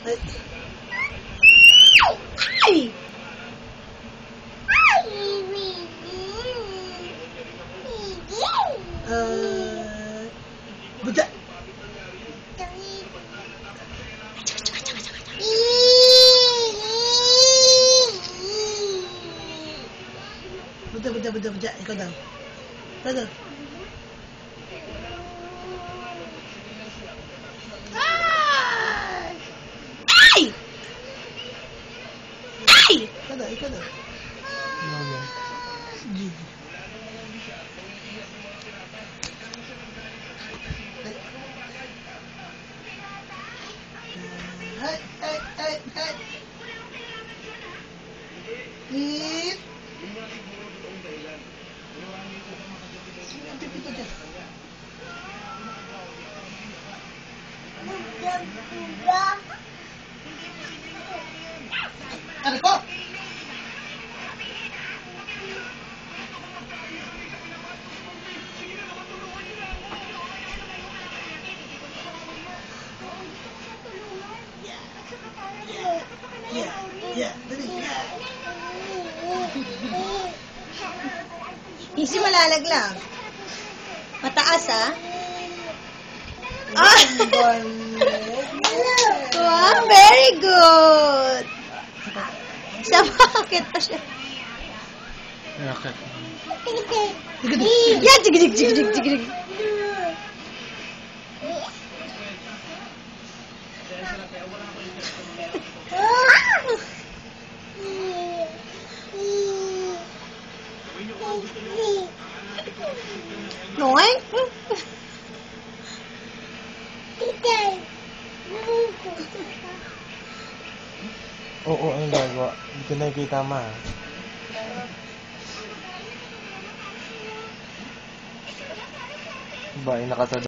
Ay! Buta. Buta. Ikaw daw. Ikaw daw. Ay! Ay! Ikaw daw. Gigi. Hey. Eat. Ito dyan. Ano ko? Yeah. Dali. Easy malalaglag. Mataas, ah. Ah! Wow, very good. Sa bakit pa siya? Yan, jig. Noy? Oo, ang gagawa. Hindi ko nakikita ma. Ba, nakatad.